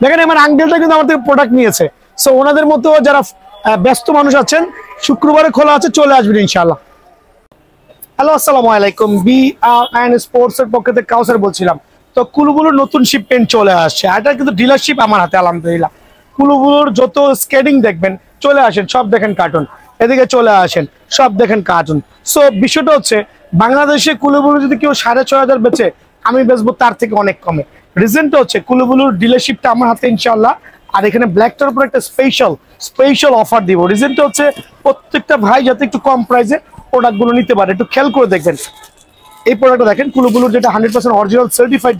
দেখেন আমার আঙ্কেলটা কিন্তু আমার থেকে প্রোডাক্ট নিয়েছে। সো ওনাদের মতো যারা ব্যস্ত মানুষ আছেন, শুক্রবারে খোলা আছে, চলে আসবেন ইনশাআল্লাহ। হ্যালো, আসসালামু আলাইকুম। BRN স্পোর্টস এর পক্ষ থেকে কাউসার বলছিলাম। তো কুলুবুলুর নতুন শিপমেন্ট চলে আসছে, এটা কিন্তু ডিলারশিপ আমার হাতে আলহামদুলিল্লাহ। কুলুবুলুর যত স্কেটিং দেখবেন, চলে আসেন, সব দেখেন কার্টুন, এদিকে চলে আসেন, সব দেখেন কার্টুন। সো বিষয়টা হচ্ছে, বাংলাদেশে কুলুবুলু যদি কেউ 6500 বেচে, আমি বেচবো তার থেকে অনেক কমে। রিজনটা হচ্ছে কুলুবুলুর ডিলারশিপটা আমার হাতে ইনশাআল্লাহ। আর এখানে ব্ল্যাকটার উপর একটা স্পেশাল অফার দিব। রিজনটা হচ্ছে প্রত্যেকটা ভাই যাতে একটু কম প্রাইসে প্রোডাক্টগুলো নিতে পারে। একটু খেয়াল করে দেখবেন এই প্রোডাক্টটা, দেখেন কুলুবুলুর যেটা 100% অরিজিনাল সার্টিফাইড,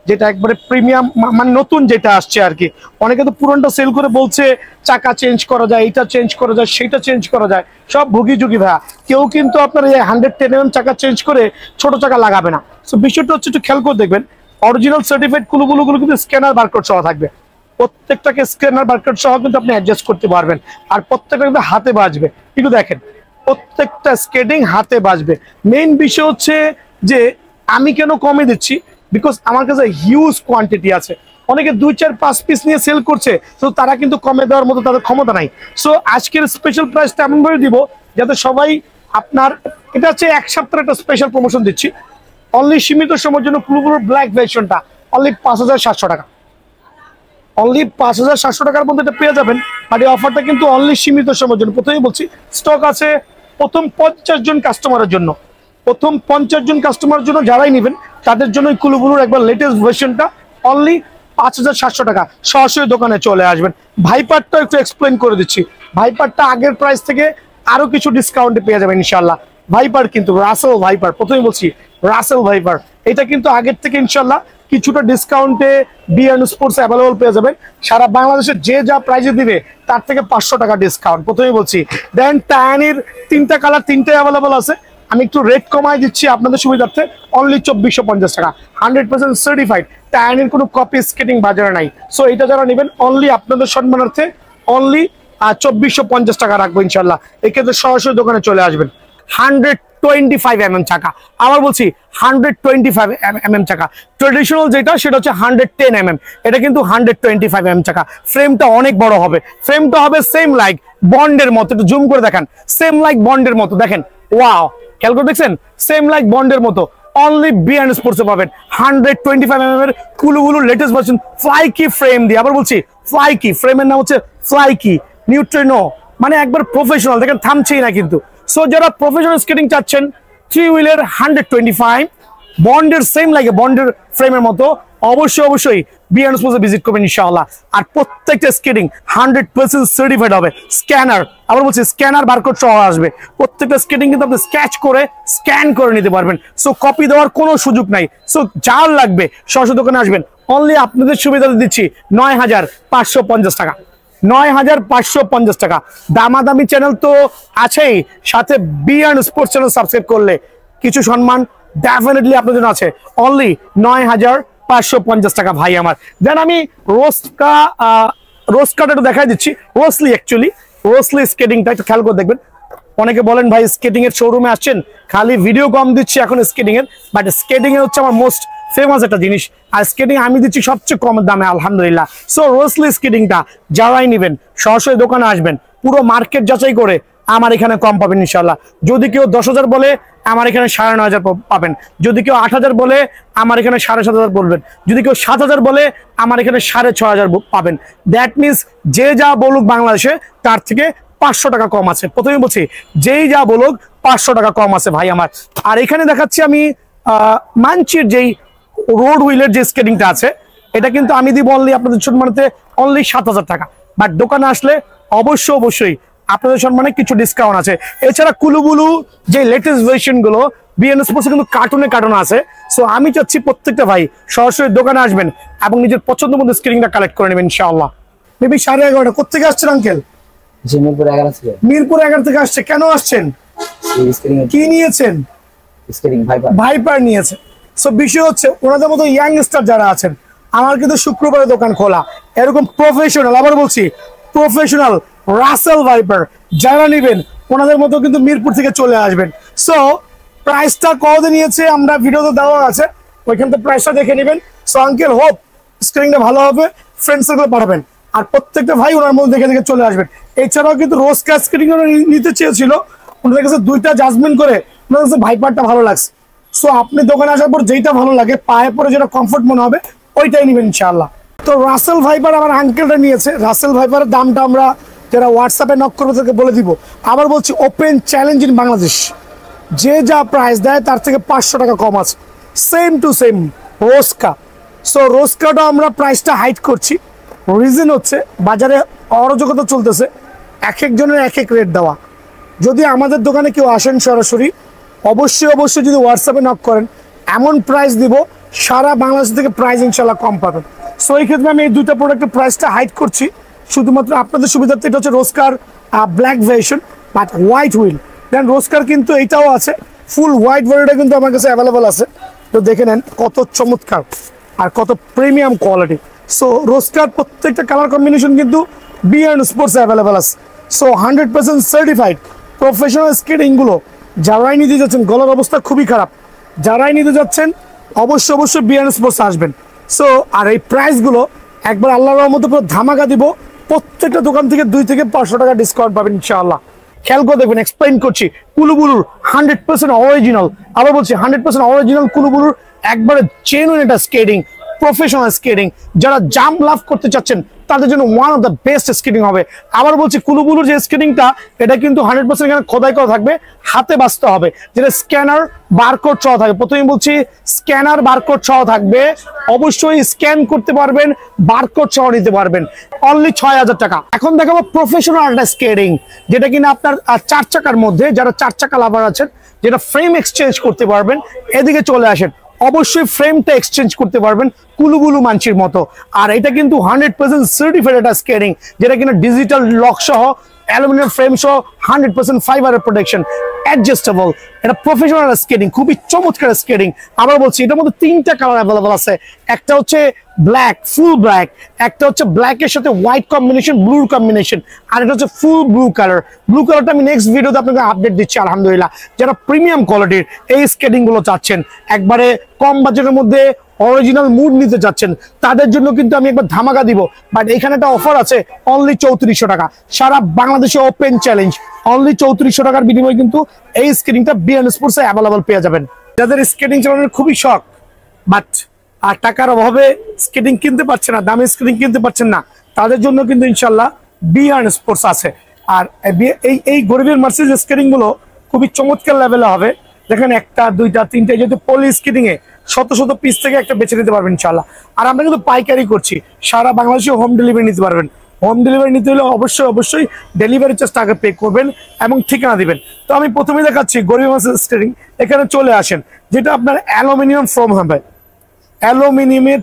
যেটা একবারে প্রিমিয়াম, মানে নতুন যেটা আসছে আর কি। অনেকে তো পুরনটা সেল করে বলছে চাকা চেঞ্জ করা যায়, এটা চেঞ্জ করা যায়, সেটা চেঞ্জ করা যায়, সব ভুগি যুগি ভাইয়া। কেউ কিন্তু আপনার এই 110mm চাকা চেঞ্জ করে ছোট চাকা লাগাবে না। সো বিষয়টা হচ্ছে একটু খেয়াল করে দেখবেন, অরিজিনাল সার্টিফাইড কুলুবুলুগুলো কিন্তু স্ক্যানার বারকোড সহ থাকবে। প্রত্যেকটাকে স্ক্যানার বারকোড সহ কিন্তু আপনি অ্যাডজাস্ট করতে পারবেন। আর প্রত্যেকটা কিন্তু হাতে বাজবে, কিন্তু দেখেন প্রত্যেকটা স্কেটিং হাতে বাজবে। মেইন বিষয় হচ্ছে যে আমি কেন কমে দিচ্ছি, বিকজ আমার কাছে হিউজ কোয়ান্টিটি আছে। অনেকে 2, 4, 5 পিস নিয়ে সেল করছে, তো তারা কিন্তু কমে দেওয়ার মতো তাদের ক্ষমতা নাই। সো আজকের স্পেশাল প্রাইসটা এমনভাবে দিব যাতে সবাই আপনার, এটা হচ্ছে এক সপ্তাহের একটা স্পেশাল প্রমোশন দিচ্ছি। অনলি সীমিত সময়ের জন্য কুলুবুলুর ব্ল্যাক ভার্সনটা অনলি 5700 টাকা, অনলি 5700 টাকার মধ্যে এটা পেয়ে যাবেন। আর এই অফারটা কিন্তু অনলি সীমিত সময়ের জন্য। প্রথমেই বলছি, স্টক আছে প্রথম 50 জন কাস্টমারের জন্য। প্রথম 50 জন কাস্টমারের জন্য যারাই নেবেন, তাদের জন্য কুলুবুলুর একবার লেটেস্ট ভার্সনটা অনলি 5700 টাকা। সরাসরি দোকানে চলে আসবেন। ভাইপারটা একটু এক্সপ্লেন করে দিচ্ছি। ভাইপারটা আগের প্রাইস থেকে আরো কিছু ডিসকাউন্টে পেয়ে যাবেন ইনশাল্লাহ। ভাইপার কিন্তু রাসেল ভাইপার, প্রথমেই বলছি রাসেল ভাইপার, এটা কিন্তু আগের থেকে ইনশাল্লাহ কিছুটা ডিসকাউন্টে BRN স্পোর্টস অ্যাভেলেবল পেয়ে যাবেন। সারা বাংলাদেশে যে যা প্রাইজে দিবে তার থেকে 500 টাকা ডিসকাউন্ট, প্রথমেই বলছি। দেন টায়ানির 3টা কালার, 3টাই অ্যাভেলেবল আছে। আমি একটু রেট কমাই দিচ্ছি আপনাদের সুবিধার্থে, অনলি 2450 টাকা, 100% সার্টিফাইড। টায়ানির কোনো কপি স্কেটিং বাজারে নাই। সো এটা যারা নেবেন, অনলি আপনাদের সম্মানার্থে অনলি 2450 টাকা রাখবো ইনশাল্লাহ। এক্ষেত্রে সরাসরি দোকানে চলে আসবেন। 125mm চাকা, আবার বলছি 125mm চাকা। ট্রেডিশনাল যেটা সেটা হচ্ছে 110mm, এটা কিন্তু 125mm চাকা। ফ্রেমটা অনেক বড় হবে, ফ্রেমটা হবে সেম লাইক বন্ডের মতো। একটু জুম করে দেখান, সেম লাইক বন্ডের মতো, দেখেন ওয়াও, খেয়াল করে দেখছেন, সেম লাইক বন্ডের মতো। অনলি BRN স্পোর্টসে পাবেন 125mm এর কুলুবুলু লেটেস্ট ভার্সন ফ্লাই কি ফ্রেম দিয়ে। আবার বলছি ফ্লাই কি, ফ্রেমের নাম হচ্ছে ফ্লাই কি নিউট্রিনো, মানে একবার প্রফেশনাল, দেখেন থামছেই না কিন্তু। সো যারা প্রফেশনাল স্কেটিং চাচ্ছেন, 3 হুইলের 125 বন্ডের সেম লাগে বন্ডের ফ্রেমের মতো, অবশ্যই BRN স্পোর্টসে ভিজিট করবেন ইনশাআল্লাহ। আর প্রত্যেকটা স্কেটিং 100% সার্টিফাইড হবে। স্ক্যানার, আবার বলছি স্ক্যানার বারকোড সহ আসবে। প্রত্যেকটা স্কেটিং কিন্তু আপনি স্ক্যাচ করে স্ক্যান করে নিতে পারবেন। সো কপি দেওয়ার কোনো সুযোগ নাই। সো যার লাগবে সরাসরি দোকানে আসবেন। অনলি আপনাদের সুবিধাতে দিচ্ছি 9550 টাকা, 9550 টাকা। দামাদামি চ্যানেল তো আছেই, সাথে BRN স্পোর্টস চ্যানেল সাবস্ক্রাইব করলে কিছু সম্মান ডেফিনেটলি আপনাদের জন্য আছে। অনলি 9550 টাকা ভাই আমার। দেন আমি রোজ কাট একটু দেখাই দিচ্ছি। রোসলি স্কেটিংটা একটু খেয়াল করে দেখবেন। অনেকে বলেন ভাই স্কেটিং এর শোরুমে আসছেন, খালি ভিডিও কম দিচ্ছি এখন স্কেটিং এর, বাট স্কেটিং এর হচ্ছে আমার মোস্ট ফেমাস একটা জিনিস। আর স্কেটিং আমি দিচ্ছি সবচেয়ে কম দামে আলহামদুলিল্লাহ। সো রোসলি স্কেটিংটা যারাই নেবেন, সরাসরি দোকানে আসবেন। পুরো মার্কেট যাচাই করে আমার এখানে কম পাবেন ইনশাল্লাহ। যদি কেউ 10,000 বলে, আমার এখানে 9,500 পাবেন। যদি কেউ 8,000 বলে, আমার এখানে 7,500 বলবেন। যদি কেউ 7,000 বলে, আমার এখানে 6,500 পাবেন। দ্যাট মিনস যে যা বলুক বাংলাদেশে, তার থেকে 500 টাকা কম আছে। প্রথমে বলছি যেই যা বলুক 500 টাকা কম আছে ভাই আমার। আর এখানে দেখাচ্ছি আমি মানচির যেই রোড হুইলের যে স্কেটিংটা আছে, এটা কিন্তু আমি দিব অনলি আপনাদের সম্মানিতে অনলি 7,000 টাকা। বাট দোকানে আসলে অবশ্যই আপনাদের সম্মানে কিছু ডিসকাউন্ট আছে। এছাড়া কুলুবুলু যে লেটেস্ট ভার্সন গুলো BRN স্পোর্টসে কিন্তু কার্টুনে আছে। সো আমি চাচ্ছি প্রত্যেকটা ভাই সরাসরি দোকানে আসবেন এবং নিজের পছন্দ মতো স্কেটিংটা কালেক্ট করে নেবেন ইনশাআল্লাহ। মেবি 11:30। কোথেকে আসছেন আঙ্কেল? মিরপুর 11 থেকে। মিরপুর 11 থেকে আসছে। কেন আসছেন? কি নিয়েছেন? স্কেটিং ভাইপার নিয়েছে। সো বিষয় হচ্ছে ওনাদের মতো ইয়াংস্টার যারা আছেন, আমার কিন্তু শুক্রবারে দোকান খোলা। এরকম প্রফেশনাল, আবার বলছি প্রফেশনাল রাসেল ভাইপার যারা নেবেন, ওনাদের মতো কিন্তু মিরপুর থেকে চলে আসবেন। সো প্রাইসটা কত নিয়েছে আমরা ভিডিওতে দেওয়া আছে, ওইখান থেকে প্রাইসটা দেখে নেবেন। সো আঙ্কেল হোপ স্কেটিংটা ভালো হবে, ফ্রেন্ড সার্কেলে পাঠাবেন, আর প্রত্যেকটা ভাই ওনার মধ্যে দেখে দেখে চলে আসবেন। এছাড়াও কিন্তু রোজ কাস্কেটিং নিতে চেয়েছিল, ওনাদের কাছে দুইটা জাজমেন্ট করে ওনাদের কাছে ভাইপারটা ভালো লাগছে। সো আপনি দোকানে আসার পর যেটা ভালো লাগে, পায়ে পরে যেটা কমফোর্ট মনে হবে ওইটাই নেবেন ইনশাআল্লাহ। তো রাসেল ভাইপার আমার আঙ্কেলটা নিয়েছে। রাসেল ভাইপারের দামটা আমরা যারা হোয়াটসঅ্যাপে নক করবো তাদেরকে বলে দিব। আবার বলছি, ওপেন চ্যালেঞ্জ ইন বাংলাদেশ, যে যা প্রাইস দেয় তার থেকে 500 টাকা কম আছে, সেম টু সেম রোস্কা। সো রোস্কাটা আমরা প্রাইসটা হাইট করছি, রিজন হচ্ছে বাজারে অরাজকতা চলতেছে, এক একজনের এক এক রেট দেওয়া। যদি আমাদের দোকানে কেউ আসেন সরাসরি, অবশ্যই যদি হোয়াটসঅ্যাপে নক করেন, এমন প্রাইস দিব সারা বাংলাদেশ থেকে প্রাইস ইনশাল্লাহ কম পাবেন। সো এই ক্ষেত্রে আমি এই দুইটা প্রোডাক্টের প্রাইসটা হাইট করছি শুধুমাত্র আপনাদের সুবিধার্থে। এটা হচ্ছে রোস্কার black version but white wheel. Then রোস্কার কিন্তু এইটাও আছে, ফুল হোয়াইট ভার্সনটা কিন্তু আমার কাছে অ্যাভেলেবল আছে। তো দেখে নেন কত চমৎকার আর কত প্রিমিয়াম কোয়ালিটি। সো রোস্কার প্রত্যেকটা কালার কম্বিনেশন কিন্তু বি&এন্ড স্পোর্টস অ্যাভেলেবল আছে। সো 100% সার্টিফাইড প্রফেশনাল স্কেটিংগুলো যারাই নিতে যাচ্ছেন, গলার অবস্থা খুবই খারাপ, যারাই নিতে যাচ্ছেন অবশ্যই বি&এন্ড স্পোর্টস আসবেন। সো আর এই প্রাইসগুলো একবার আল্লাহর রহমতে পুরো ধামাকা দিব, প্রত্যেকটা দোকান থেকে 2 থেকে 500 টাকা ডিসকাউন্ট পাবেন ইনশাআল্লাহ। খেয়াল করে দেখবেন, এক্সপ্লেইন করছি। কুলুবুলুর 100% অরিজিনাল, আবার বলছি 100% অরিজিনাল কুলুবুলুর, একবারে জেনুইন এটা স্কেটিং, প্রফেশনাল স্কেটিং। যারা জাম্প লাভ করতে চাচ্ছেন তাদের জন্য one of the best skating হবে। আবার বলছি, কুলুবুলুর যে স্কেটিংটা এটা কিন্তু 100% এখানে খোদাই করা থাকবে, হাতে বাঁচতে হবে, যেটা স্ক্যানার বারকোড সহ থাকবে। প্রথমে বলছি স্ক্যানার বারকোড সহ থাকবে, অবশ্যই স্ক্যান করতে পারবেন, বারকোড সহ নিতে পারবেন। অনলি 6000 টাকা। এখন দেখাবো প্রফেশনাল একটা স্কেটিং, যেটা কিনা আপনার 4 চাকার মধ্যে, যারা 4 চাকা লাভার আছেন, যেটা ফ্রেম এক্সচেঞ্জ করতে পারবেন, এদিকে চলে আসেন। অবশ্যই ফ্রেমটা এক্সচেঞ্জ করতে পারবেন কুলুবুলু মানচির মতো। আর এটা কিন্তু 100% সার্টিফাইড একটা স্কেটিং, যেটা কিনা ডিজিটাল লক সহ, অ্যালুমিনিয়াম ফ্রেম সহ, 100% ফাইবারের প্রোটেকশন, অ্যাডজাস্টেবল। এটা প্রফেশনাল স্কেটিং, খুবই চমৎকার স্কেটিং। আবার বলছি, এটার মধ্যে 3টা কালার অ্যাভেলেবল আছে। একটা হচ্ছে ব্ল্যাক, ফুল ব্ল্যাক, একটা হচ্ছে ব্ল্যাকের সাথে হোয়াইট কম্বিনেশন, ব্লুর কম্বিনেশন, আর এটা হচ্ছে ফুল ব্লু কালার। ব্লু কালারটা আমি নেক্সট ভিডিওতে আপনাকে আপডেট দিচ্ছি আলহামদুলিল্লাহ। যারা প্রিমিয়াম কোয়ালিটির এই স্কেটিং গুলো চাচ্ছেন, একবারে কম বাজেটের মধ্যে অরিজিনাল মুড নিতে চাচ্ছেন, তাদের জন্য কিন্তু আমি একবার ধামাকা দিব। বাট এখানে একটা অফার আছে, অনলি 3400 টাকা, সারা বাংলাদেশে ওপেন চ্যালেঞ্জ। অনলি 3400 টাকার বিনিময়ে কিন্তু এই স্কেটিংটা বি&এন্ড স্পোর্টসে অ্যাভেলেবল পেয়ে যাবেন। যাদের স্কেটিং চালানোর খুবই শখ, বাট আর টাকার অভাবে স্কেটিং কিনতে পারছে না, দামি স্কেটিং কিনতে পারছেন না, তাদের জন্য কিন্তু ইনশাল্লাহ বি&এন্ড স্পোর্টস আছে। আর এই গরিবের মার্সিডিজ স্কেটিং গুলো খুবই চমৎকার লেভেলে হবে। দেখেন, 1টা 2টা 3টা, যেহেতু পলি স্কেটিং এ শত পিস থেকে একটা বেছে নিতে পারবেন ইনশাল্লাহ। আর আমরা কিন্তু পাইকারি করছি, সারা বাংলাদেশে হোম ডেলিভারি নিতে পারবেন। হোম ডেলিভারি নিতে হলে অবশ্যই ডেলিভারি চার্জ টাকা পে করবেন এবং ঠিকানা দিবেন। তো আমি প্রথমে দেখাচ্ছি গরিব মার্সিডিজ স্কেটিং। এখানে চলে আসেন, যেটা আপনার অ্যালুমিনিয়াম ফ্রেম হবে, অ্যালুমিনিয়ামের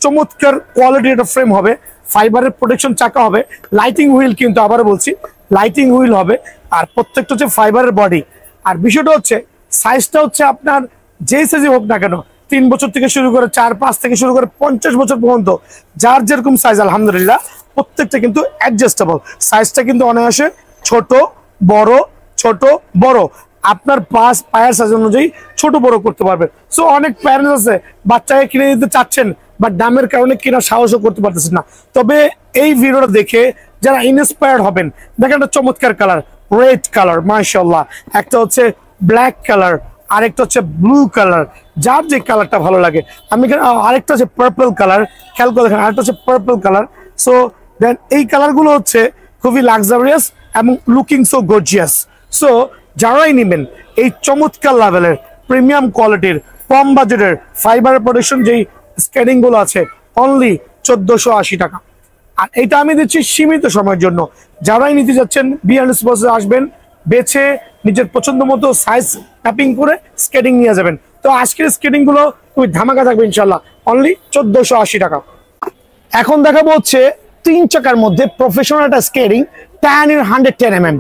চমৎকার কোয়ালিটির একটা ফ্রেম হবে, ফাইবারের প্রোটেকশন চাকা হবে, লাইটিং হুইল, কিন্তু আবার বলছি লাইটিং হুইল হবে, আর প্রত্যেকটা হচ্ছে ফাইবারের বডি। আর বিষয়টা হচ্ছে সাইজটা হচ্ছে আপনার যেই সাইজে হোক না কেন, 3 বছর থেকে শুরু করে 4-5 থেকে শুরু করে 50 বছর পর্যন্ত যার যেরকম সাইজ আলহামদুলিল্লাহ প্রত্যেকটা কিন্তু অ্যাডজাস্টেবল। সাইজটা কিন্তু অনায়াসে ছোট বড় আপনার পায়ের সাইজ অনুযায়ী ছোট বড় করতে পারবেন। সো অনেক প্যারেন্টস আছে বাচ্চাকে কিনে দিতে চাচ্ছেন, বাট দামের কারণে কেনার সাহসও করতে পারতেছেন না। তবে এই ভিডিওটা দেখে যারা ইন্সপায়ার্ড হবেন, দেখেন একটা চমৎকার কালার, রেড কালার মাশাআল্লাহ, একটা হচ্ছে ব্ল্যাক কালার, আরেকটা হচ্ছে ব্লু কালার, যার যে কালারটা ভালো লাগে। আমি আরেকটা হচ্ছে পার্পল কালার, খেয়াল করে দেখেন, আরেকটা হচ্ছে পার্পল কালার। সো দেন এই কালারগুলো হচ্ছে খুবই লাক্সারিয়াস এবং লুকিং সো গর্জিয়াস। সো যারাই নেবেন এই চমৎকার লেভেলের প্রিমিয়াম কোয়ালিটির কম বাজেটের ফাইবার প্রোটেকশন যেই স্কেটিং গুলো আছে, অনলি 1480 টাকা। আর এটা আমি দিচ্ছি সীমিত সময়ের জন্য। যারাই নিতে যাচ্ছেন বি&এন্ড স্পোর্টসে আসবেন, বেছে নিজের পছন্দ মতো সাইজ ট্যাপিং করে স্কেটিং নিয়ে যাবেন। তো আজকের স্কেটিং গুলো খুবই ধামাকা থাকবে ইনশাল্লাহ, অনলি 1480 টাকা। এখন দেখাবো হচ্ছে 3 চাকার মধ্যে প্রফেশনাল একটা স্কেটিং, টায়ানির 110mm।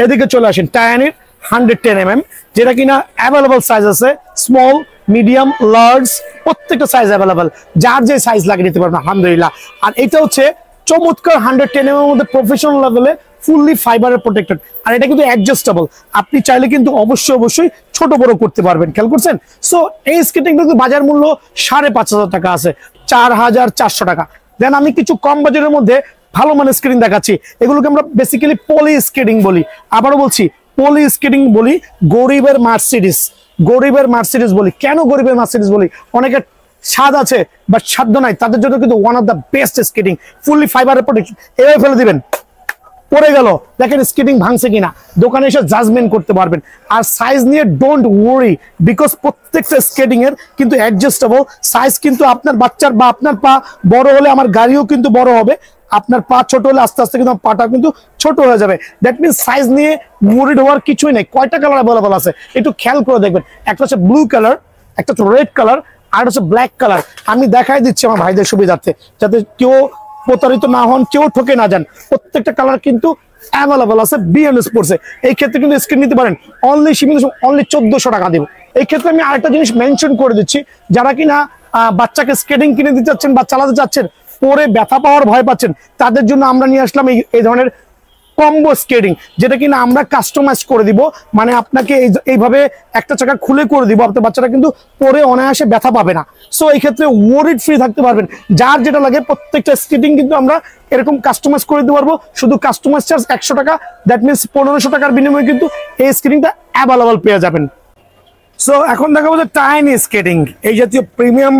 এদিকে চলে আসেন, টায়ানির 110mm, যেটা কিনা অ্যাভেলেবল সাইজ আছে, স্মল, মিডিয়াম, লার্জ, প্রত্যেকটা সাইজ অ্যাভেলেবল, যার যে সাইজ লাগিয়ে নিতে পারবেন আলহামদুলিল্লাহ। আর এটা হচ্ছে চমৎকার 110mm এর মধ্যে প্রফেশনাল লেভেলে ফুললি ফাইবারের প্রোটেক্টেড। আর এটা কিন্তু অ্যাডজাস্টেবল, আপনি চাইলে কিন্তু অবশ্যই ছোট বড় করতে পারবেন। খেয়াল করছেন? সো এই স্কেটিংটা কিন্তু বাজার মূল্য 5500 টাকা আছে, 4400 টাকা। দেন আমি কিছু কম বাজেটের মধ্যে ভালো মানের স্কেটিং দেখাচ্ছি। এগুলোকে আমরা বেসিক্যালি পলি স্কেটিং বলি। আবারও বলছি, পলি স্কেটিং বলি, গরিবের মার্সিডিজ বলি। কেন গরিবের মার্সিডিজ বলি? অনেকের স্বাদ আছে বাট সাধ্য নাই, তাদের জন্য কিন্তু one of the best skating. Fully ফাইবারের প্রোটেকশন, এভাবে ফেলে দিবেন, পড়ে গেল, দেখেন স্কেটিং ভাঙছে কিনা, দোকানে এসে জাজমেন্ট করতে পারবেন। আর সাইজ নিয়ে ডোন্ট ওয়ারি, বিকজ প্রত্যেকটা স্কেটিং এর কিন্তু অ্যাডজাস্টেবল সাইজ। কিন্তু আপনার বাচ্চার বা আপনার পা বড় হলে আমার গাড়িও কিন্তু বড় হবে, আপনার পা ছোট হলে আস্তে আস্তে কিন্তু পাটা কিন্তু ছোট হয়ে যাবে। দ্যাট মিনস সাইজ নিয়ে ওয়ারিড হওয়ার কিছুই নেই। কয়টা কালার অ্যাভেলেবল আছে একটু খেয়াল করে দেখবেন। একটা হচ্ছে ব্লু কালার, একটা হচ্ছে রেড কালার, আর হচ্ছে ব্ল্যাক কালার। আমি দেখাই দিচ্ছি আমার ভাইদের সুবিধার্থে, যাতে কেউ প্রতারিত না হন, কেউ ঠকে না যান। প্রত্যেকটা কালার কিন্তু অ্যাভেলেবল আছে বিএন স্পোর্টসে। এই ক্ষেত্রে কিন্তু স্ক্রিন নিতে পারেন অনলি 1400 টাকা দিব। এই ক্ষেত্রে আমি আরেকটা জিনিস মেনশন করে দিচ্ছি, যারা কিনা বাচ্চাকে স্কেটিং কিনে দিতে চাচ্ছেন বা চালাতে চাচ্ছেন, পরে ব্যথা পাওয়ার ভয় পাচ্ছেন, তাদের জন্য আমরা নিয়ে আসলাম এই ধরনের কম্বো স্কেটিং, যেটা কিনা আমরা কাস্টমাইজ করে দিব। মানে আপনাকে এইভাবে একটা চাকা খুলে করে দিব, আপনার বাচ্চারা কিন্তু পরে অনায়াসে ব্যথা পাবে না। সো এই ক্ষেত্রে ওয়ারিড ফ্রি থাকতে পারবেন। যার যেটা লাগে প্রত্যেকটা স্কেটিং কিন্তু আমরা এরকম কাস্টমাইজ করে দিতে পারবো। শুধু কাস্টমাইজ চার্জ 100 টাকা, দ্যাট মিনস 1500 টাকার বিনিময়ে কিন্তু এই স্কেটিংটা অ্যাভেলেবল পেয়ে যাবেন। সো এখন দেখাবো যে টাইনি স্কেটিং, এই জাতীয় প্রিমিয়াম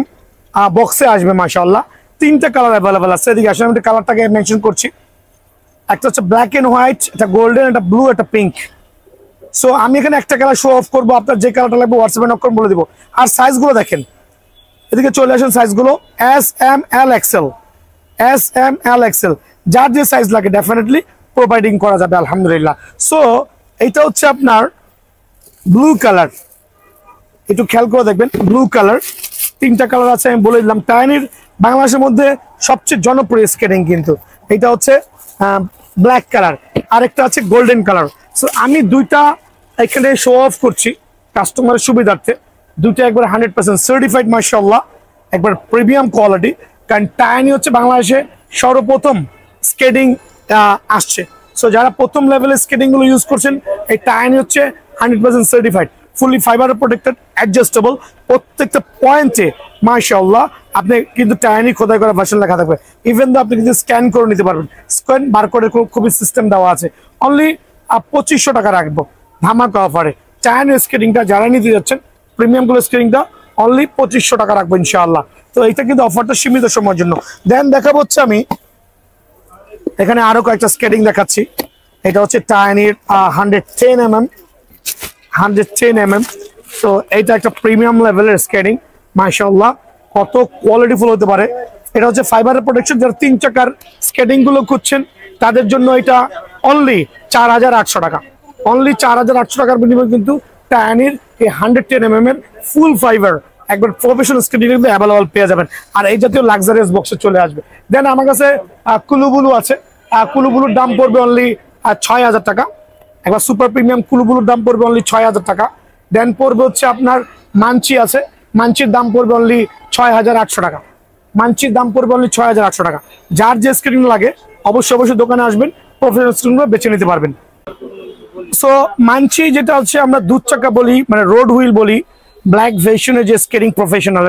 বক্সে আসবে। মাশাআল্লাহ 3টা কালার অ্যাভেলেবল আছে। এদিকে আসলে আমি কালারটাকে মেনশন করছি। একটা হচ্ছে ব্ল্যাক এন্ড হোয়াইট, একটা গোল্ডেন, একটা ব্লু, একটা পিঙ্ক। সো আমি এখানে একটা কালার শো অফ করবো, আপনার যে কালারটা লাগবে হোয়াটসঅ্যাপে নক করে বলে দিব। আর সাইজগুলো দেখেন, এদিকে চলে আসেন সাইজগুলো, এস এম এল এক্সেল, যার যে সাইজ লাগে ডেফিনেটলি প্রোভাইডিং করা যাবে আলহামদুলিল্লাহ। সো এইটা হচ্ছে আপনার ব্লু কালার, একটু খেয়াল করে দেখবেন। ব্লু কালার, 3টা কালার আছে আমি বলে দিলাম। টাইনির বাংলাদেশের মধ্যে সবচেয়ে জনপ্রিয় স্কেটিং কিন্তু এটা হচ্ছে ব্ল্যাক কালার, আরেকটা আছে গোল্ডেন কালার। সো আমি দুইটা এখানে শো অফ করছি কাস্টমারের সুবিধার্থে। দুইটা একবার 100% সার্টিফাইড মাশাআল্লাহ, একবার প্রিমিয়াম কোয়ালিটি। কারণ টাইনি হচ্ছে বাংলাদেশে সর্বপ্রথম স্কেটিং আসছে। সো যারা প্রথম লেভেলের স্কেটিং গুলো ইউজ করছেন, এই টাইনি হচ্ছে 100% সার্টিফাইড, ফুলি ফাইবার প্রোটেক্টেড, অ্যাডজাস্টেবল। প্রত্যেকটা পয়েন্টে মাশাআল্লাহ আপনি কিন্তু টাইনি খোদাই করা ভার্সন লেখা থাকবে। ইভেন তো আপনি কিন্তু স্ক্যান করে নিতে পারবেন, স্ক্যান বারকোডের খুবই সিস্টেম দেওয়া আছে। অনলি 2500 টাকা রাখবো ধামাকা অফারে। টাইনি স্কেটিংটা যারা নিতে যাচ্ছেন, প্রিমিয়াম গুলো স্কেটিংটা অনলি 2500 টাকা রাখবো ইনশাআল্লাহ। তো এইটা কিন্তু অফারটা সীমিত সময়ের জন্য। দেন দেখাবো হচ্ছে আমি এখানে আরো কয়েকটা স্কেটিং দেখাচ্ছি। এটা হচ্ছে টাইনির 110mm। তো এইটা একটা প্রিমিয়াম লেভেলের স্কেটিং মাশাআল্লাহ, কত কোয়ালিটিফুল হতে পারে। এটা হচ্ছে ফাইবারের প্রোটেকশন। যারা 3 চাকার স্কেটিং গুলো খুঁজছেন তাদের জন্য এটা অনলি 4800 টাকা। অনলি 4800 টাকার বিনিময়ে কিন্তু টাইনির এই 110mm এর ফুল ফাইবার একবার প্রফেশনাল স্কেটিং কিন্তু অ্যাভেলেবল পেয়ে যাবেন। আর এই জাতীয় লাক্সারিয়াস বক্সে চলে আসবে। দেন আমার কাছে কুলুবুলু আছে। কুলুবুলুর দাম পড়বে অনলি 6000 টাকা। একবার সুপার প্রিমিয়াম কুলুবুলুর দাম পড়বে অনলি 6000 টাকা। দেন পড়বে হচ্ছে আপনার মানচি আছে, মানচির দাম পড়বে অনলি 6800 টাকা। মানচির দাম পড়বে অনলি 6800 টাকা। যার যে স্ক্রিন লাগে অবশ্যই দোকানে আসবেন, প্রফেশনাল স্ক্রিনগুলো বেছে নিতে পারবেন। সো মানচি যেটা হচ্ছে আমরা দুধ চাকা বলি, মানে রোড হুইল বলি, ব্ল্যাক ভেশনের যে স্কেটিং প্রফেশনাল,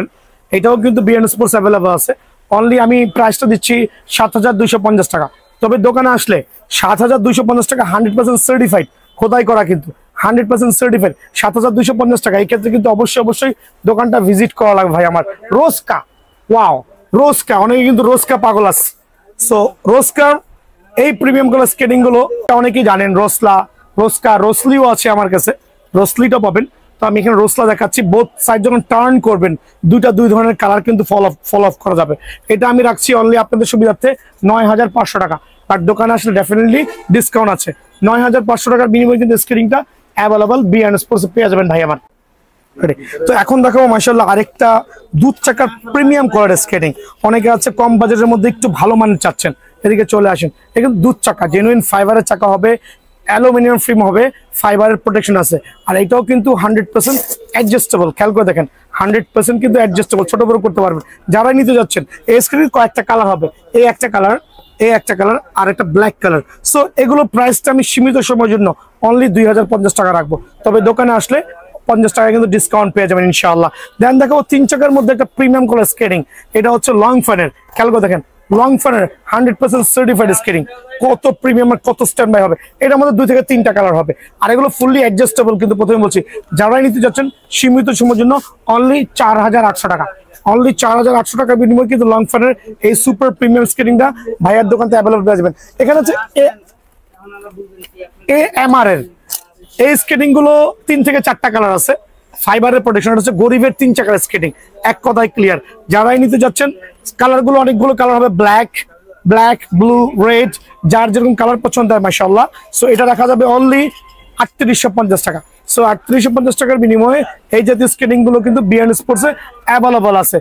এটাও কিন্তু বিএন স্পোর্টস অ্যাভেলেবল আছে। অনলি আমি প্রাইসটা দিচ্ছি 7250 টাকা। তবে দোকানে আসলে 7250 টাকা 100% সার্টিফাইড, খোদাই করা কিন্তু 100% সার্টিফাইড 7250 টাকা। এই ক্ষেত্রে কিন্তু অবশ্যই দোকানটা ভিজিট করা লাগবে ভাই আমার। রোজকা, ওয়াও রোজকা, অনেকে কিন্তু রোজকা পাগল আছে। সো রোজকার এই প্রিমিয়াম গুলো স্কেটিং গুলো অনেকেই জানেন। রোজকা, রোসলিও আছে আমার কাছে, রোসলিটা পাবেন। তো আমি এখানে রোসলা দেখাচ্ছি। বোথ সাইড যখন টার্ন করবেন দুই ধরনের কালার কিন্তু ফল অফ করা যাবে। এটা আমি রাখছি অনলি আপনাদের সুবিধার্থে 9500 টাকা। আর দোকানে আসলে ডেফিনেটলি ডিসকাউন্ট আছে। 9500 টাকার বিনিময়ে কিন্তু স্কেটিংটা অ্যাভেলেবল বিএন স্পোর্টসে পেয়ে যাবেন ভাই আমার। তো এখন দেখাবো মাশাআল্লাহ আরেকটা দুধ চাকার প্রিমিয়াম কোয়ালিটির স্কেটিং। অনেকে আছে কম বাজেটের মধ্যে একটু ভালো মানের চাচ্ছেন, এদিকে চলে আসেন। এখানে দুধ চাকা, জেনুইন ফাইবারের চাকা হবে, অ্যালুমিনিয়াম ফ্রেম হবে, ফাইবারের প্রোটেকশন আছে। আর এটাও কিন্তু 100% অ্যাডজাস্টেবল। খেয়াল করে দেখেন 100% কিন্তু অ্যাডজাস্টেবল, ছোট বড় করতে পারবেন যারা নিতে যাচ্ছেন। এই স্ক্রিন কয়েকটা কালার হবে, এই একটা কালার, আর একটা ব্ল্যাক কালার। সো এগুলো প্রাইসটা আমি সীমিত সময়ের জন্য অনলি 2050 টাকা রাখবো। তবে দোকানে আসলে 50 টাকা কিন্তু ডিসকাউন্ট পেয়ে যাবেন ইনশাআল্লাহ। দেন দেখাবো 3 চাকার মধ্যে একটা প্রিমিয়াম কালার স্কেটিং। এটা হচ্ছে লং ফানের। খেয়াল করে দেখেন লং ফানের 100% সার্টিফাইড স্কেটিং, কত প্রিমিয়াম আর কত স্ট্যান্ড বাই হবে। এটার মধ্যে 2 থেকে 3টা কালার হবে, আর এগুলো ফুললি অ্যাডজাস্টেবল। কিন্তু প্রথমে বলছি, যারাই নিতে যাচ্ছেন সীমিত সময়ের জন্য অনলি 4800 টাকা, অনলি 4800 টাকার বিনিময়ে কিন্তু লং ফানের এই সুপার প্রিমিয়াম স্কেটিংটা ভাইয়ার দোকান থেকে অ্যাভেলেবল পেয়ে যাবেন। এখানে হচ্ছে AMR এর এই স্কেটিং গুলো 3 থেকে 4টা কালার আছে। ফাইবারের প্রোটেকশন হচ্ছে গরিবের 3 চাকার স্কেটিং, এক কথায় ক্লিয়ার। যারাই নিতে যাচ্ছেন কালার গুলো অনেকগুলো কালার হবে, ব্ল্যাক, ব্লু, রেড, যার যেরকম কালার পছন্দ হয় মাশাআল্লাহ। সো এটা রাখা যাবে অনলি 3850 টাকা। সো 3850 টাকার বিনিময়ে এই জাতীয় স্কেটিং গুলো কিন্তু বিএন স্পোর্টসে অ্যাভেলেবল আছে।